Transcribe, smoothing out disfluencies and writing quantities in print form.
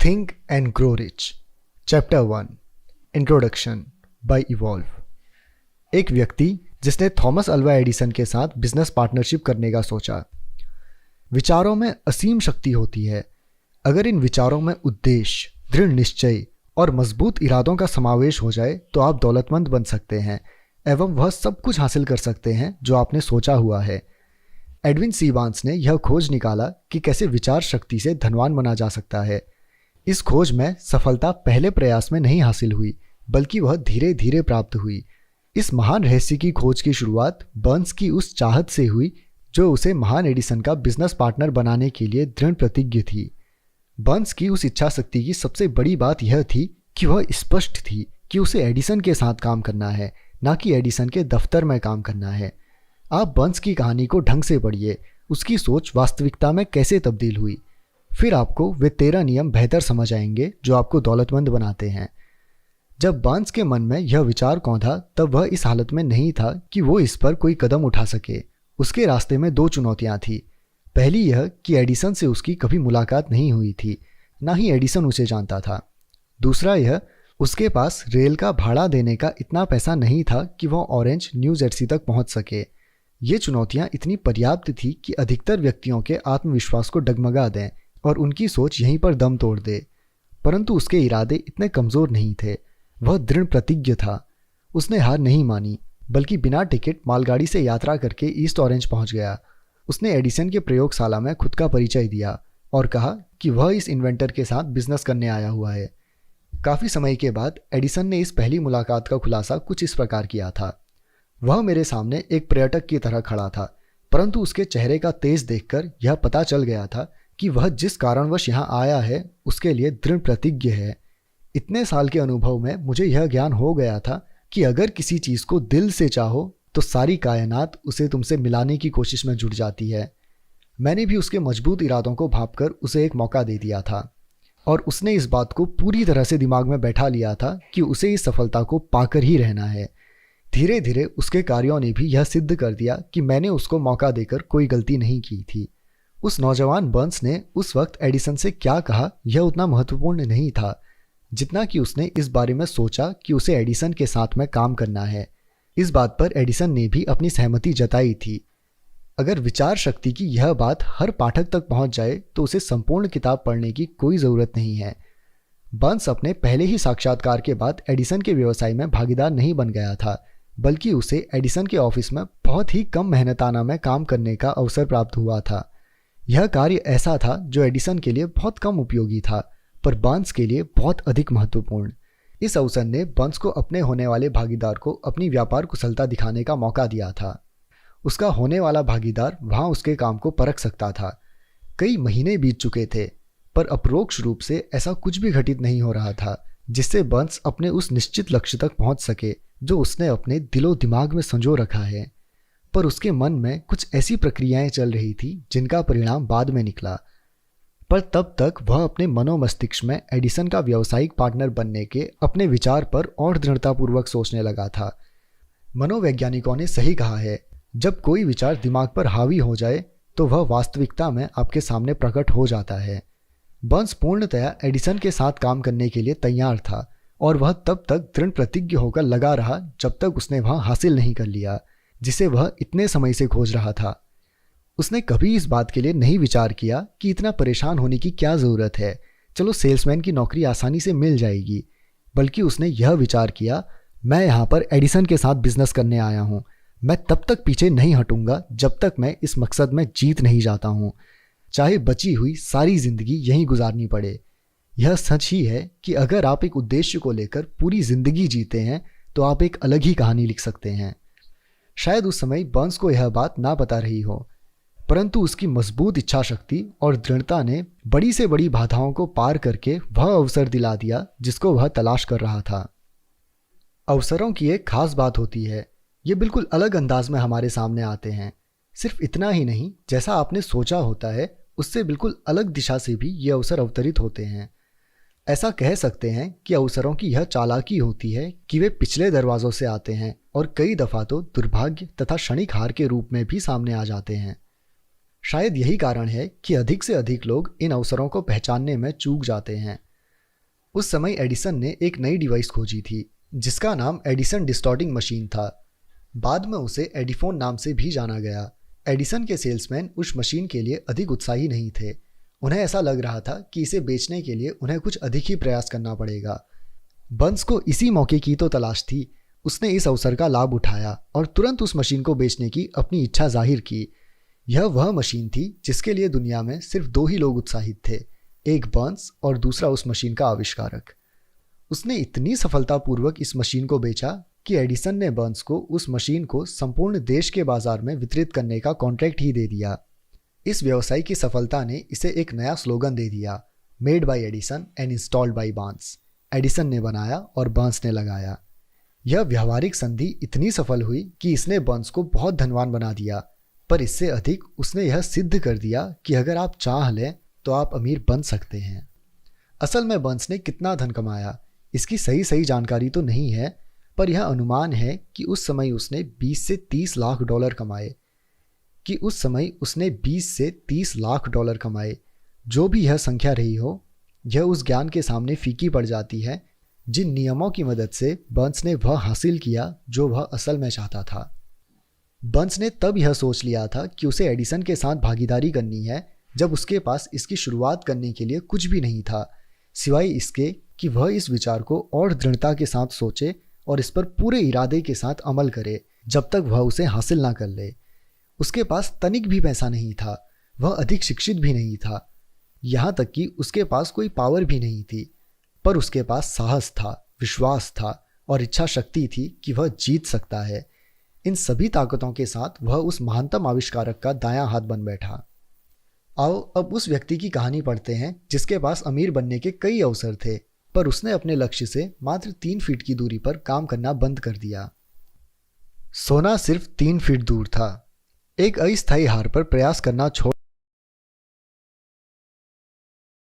Think and grow rich. Chapter 1 introduction by evolve. एक व्यक्ति जिसने थॉमस अल्वा एडिसन के साथ बिजनेस पार्टनरशिप करने का सोचा। विचारों में असीम शक्ति होती है। अगर इन विचारों में उद्देश्य, दृढ़ निश्चय और मजबूत इरादों का समावेश हो जाए तो आप दौलतमंद बन सकते हैं एवं वह सब कुछ हासिल कर सकते हैं जो आपने सोचा हुआ है। एडविन सी बार्न्स ने यह खोज निकाला कि कैसे विचार शक्ति से धनवान बना जा सकता है। इस खोज में सफलता पहले प्रयास में नहीं हासिल हुई, बल्कि वह धीरे धीरे प्राप्त हुई। इस महान रहस्य की खोज की शुरुआत बर्न्स की उस चाहत से हुई जो उसे महान एडिसन का बिजनेस पार्टनर बनाने के लिए दृढ़ प्रतिज्ञ थी। बर्न्स की उस इच्छा शक्ति की सबसे बड़ी बात यह थी कि वह स्पष्ट थी कि उसे एडिसन के साथ काम करना है, न कि एडिसन के दफ्तर में काम करना है। आप बर्न्स की कहानी को ढंग से पढ़िए, उसकी सोच वास्तविकता में कैसे तब्दील हुई। फिर आपको वे 13 नियम बेहतर समझ आएंगे जो आपको दौलतमंद बनाते हैं। जब बर्न्स के मन में यह विचार कौंधा तब वह इस हालत में नहीं था कि वो इस पर कोई कदम उठा सके। उसके रास्ते में 2 चुनौतियां थी। पहली यह कि एडिसन से उसकी कभी मुलाकात नहीं हुई थी, ना ही एडिसन उसे जानता था। दूसरा यह, उसके पास रेल का भाड़ा देने का इतना पैसा नहीं था कि वह ऑरेंज न्यू जर्सी तक पहुंच सके। ये चुनौतियां इतनी पर्याप्त थी कि अधिकतर व्यक्तियों के आत्मविश्वास को डगमगा दें और उनकी सोच यहीं पर दम तोड़ दे। परंतु उसके इरादे इतने कमज़ोर नहीं थे। वह दृढ़ प्रतिज्ञ था। उसने हार नहीं मानी, बल्कि बिना टिकट मालगाड़ी से यात्रा करके ईस्ट ऑरेंज पहुंच गया। उसने एडिसन के प्रयोगशाला में खुद का परिचय दिया और कहा कि वह इस इन्वेंटर के साथ बिजनेस करने आया हुआ है। काफ़ी समय के बाद एडिसन ने इस पहली मुलाकात का खुलासा कुछ इस प्रकार किया था। वह मेरे सामने एक पर्यटक की तरह खड़ा था, परंतु उसके चेहरे का तेज देखकर यह पता चल गया था कि वह जिस कारणवश यहाँ आया है उसके लिए दृढ़ प्रतिज्ञ है। इतने साल के अनुभव में मुझे यह ज्ञान हो गया था कि अगर किसी चीज़ को दिल से चाहो तो सारी कायनात उसे तुमसे मिलाने की कोशिश में जुट जाती है। मैंने भी उसके मजबूत इरादों को भांपकर उसे एक मौका दे दिया था और उसने इस बात को पूरी तरह से दिमाग में बैठा लिया था कि उसे इस सफलता को पाकर ही रहना है। धीरे धीरे उसके कार्यों ने भी यह सिद्ध कर दिया कि मैंने उसको मौका देकर कोई गलती नहीं की थी। उस नौजवान बर्न्स ने उस वक्त एडिसन से क्या कहा यह उतना महत्वपूर्ण नहीं था जितना कि उसने इस बारे में सोचा कि उसे एडिसन के साथ में काम करना है। इस बात पर एडिसन ने भी अपनी सहमति जताई थी। अगर विचार शक्ति की यह बात हर पाठक तक पहुंच जाए तो उसे संपूर्ण किताब पढ़ने की कोई ज़रूरत नहीं है। बर्न्स अपने पहले ही साक्षात्कार के बाद एडिसन के व्यवसाय में भागीदार नहीं बन गया था, बल्कि उसे एडिसन के ऑफिस में बहुत ही कम मेहनताना में काम करने का अवसर प्राप्त हुआ था। यह कार्य ऐसा था जो एडिसन के लिए बहुत कम उपयोगी था, पर बर्न्स के लिए बहुत अधिक महत्वपूर्ण। इस अवसर ने बर्न्स को अपने होने वाले भागीदार को अपनी व्यापार कुशलता दिखाने का मौका दिया था। उसका होने वाला भागीदार वहां उसके काम को परख सकता था। कई महीने बीत चुके थे, पर अपरोक्ष रूप से ऐसा कुछ भी घटित नहीं हो रहा था जिससे बर्न्स अपने उस निश्चित लक्ष्य तक पहुंच सके जो उसने अपने दिलो दिमाग में संजो रखा है। पर उसके मन में कुछ ऐसी प्रक्रियाएं चल रही थी जिनका परिणाम बाद में निकला। पर तब तक वह अपने मनोमस्तिष्क में एडिसन का व्यावसायिक पार्टनर बनने के अपने विचार पर और दृढ़तापूर्वक सोचने लगा था। मनोवैज्ञानिकों ने सही कहा है, जब कोई विचार दिमाग पर हावी हो जाए तो वह वास्तविकता में आपके सामने प्रकट हो जाता है। बर्न्स पूर्णतया एडिसन के साथ काम करने के लिए तैयार था और वह तब तक दृढ़ प्रतिज्ञ होकर लगा रहा जब तक उसने वह हासिल नहीं कर लिया जिसे वह इतने समय से खोज रहा था। उसने कभी इस बात के लिए नहीं विचार किया कि इतना परेशान होने की क्या ज़रूरत है, चलो सेल्समैन की नौकरी आसानी से मिल जाएगी, बल्कि उसने यह विचार किया, मैं यहाँ पर एडिसन के साथ बिजनेस करने आया हूँ। मैं तब तक पीछे नहीं हटूंगा जब तक मैं इस मकसद में जीत नहीं जाता हूँ, चाहे बची हुई सारी ज़िंदगी यहीं गुजारनी पड़े। यह सच ही है कि अगर आप एक उद्देश्य को लेकर पूरी ज़िंदगी जीते हैं तो आप एक अलग ही कहानी लिख सकते हैं। शायद उस समय बर्न्स को यह बात ना पता रही हो, परंतु उसकी मजबूत इच्छा शक्ति और दृढ़ता ने बड़ी से बड़ी बाधाओं को पार करके वह अवसर दिला दिया जिसको वह तलाश कर रहा था। अवसरों की एक खास बात होती है, ये बिल्कुल अलग अंदाज में हमारे सामने आते हैं। सिर्फ इतना ही नहीं, जैसा आपने सोचा होता है उससे बिल्कुल अलग दिशा से भी ये अवसर अवतरित होते हैं। ऐसा कह सकते हैं कि अवसरों की यह चालाकी होती है कि वे पिछले दरवाजों से आते हैं और कई दफ़ा तो दुर्भाग्य तथा क्षणिक हार के रूप में भी सामने आ जाते हैं। शायद यही कारण है कि अधिक से अधिक लोग इन अवसरों को पहचानने में चूक जाते हैं। उस समय एडिसन ने एक नई डिवाइस खोजी थी जिसका नाम एडिसन डिस्टॉर्टिंग मशीन था। बाद में उसे एडिफोन नाम से भी जाना गया। एडिसन के सेल्समैन उस मशीन के लिए अधिक उत्साही नहीं थे। उन्हें ऐसा लग रहा था कि इसे बेचने के लिए उन्हें कुछ अधिक ही प्रयास करना पड़ेगा। बंस को इसी मौके की तो तलाश थी। उसने इस अवसर का लाभ उठाया और तुरंत उस मशीन को बेचने की अपनी इच्छा जाहिर की। यह वह मशीन थी जिसके लिए दुनिया में सिर्फ दो ही लोग उत्साहित थे, एक बंस और दूसरा उस मशीन का आविष्कारक। उसने इतनी सफलतापूर्वक इस मशीन को बेचा कि एडिसन ने बर्न्स को उस मशीन को संपूर्ण देश के बाजार में वितरित करने का कॉन्ट्रैक्ट ही दे दिया। इस व्यवसाय की सफलता ने इसे एक नया स्लोगन दे दिया, made by Edison and installed by Burns. Edison ने बनाया और बर्न्स ने लगाया। यह व्यावहारिक संधि इतनी सफल हुई कि इसने बर्न्स को बहुत धनवान बना दिया, पर इससे अधिक उसने यह सिद्ध कर दिया कि अगर आप चाह लें तो आप अमीर बन सकते हैं। असल में बर्न्स ने कितना धन कमाया इसकी सही जानकारी तो नहीं है, पर यह अनुमान है कि उस समय उसने 20 से 30 लाख डॉलर कमाए। जो भी यह संख्या रही हो, यह उस ज्ञान के सामने फीकी पड़ जाती है जिन नियमों की मदद से बर्न्स ने वह हासिल किया जो वह असल में चाहता था। बर्न्स ने तब यह सोच लिया था कि उसे एडिसन के साथ भागीदारी करनी है जब उसके पास इसकी शुरुआत करने के लिए कुछ भी नहीं था, सिवाय इसके कि वह इस विचार को और दृढ़ता के साथ सोचे और इस पर पूरे इरादे के साथ अमल करे जब तक वह उसे हासिल ना कर ले। उसके पास तनिक भी पैसा नहीं था, वह अधिक शिक्षित भी नहीं था, यहाँ तक कि उसके पास कोई पावर भी नहीं थी, पर उसके पास साहस था, विश्वास था और इच्छा शक्ति थी कि वह जीत सकता है। इन सभी ताकतों के साथ वह उस महानतम आविष्कारक का दायां हाथ बन बैठा। आओ अब उस व्यक्ति की कहानी पढ़ते हैं जिसके पास अमीर बनने के कई अवसर थे, पर उसने अपने लक्ष्य से मात्र 3 फीट की दूरी पर काम करना बंद कर दिया। सोना सिर्फ 3 फीट दूर था। एक अस्थायी हार पर प्रयास करना छोड़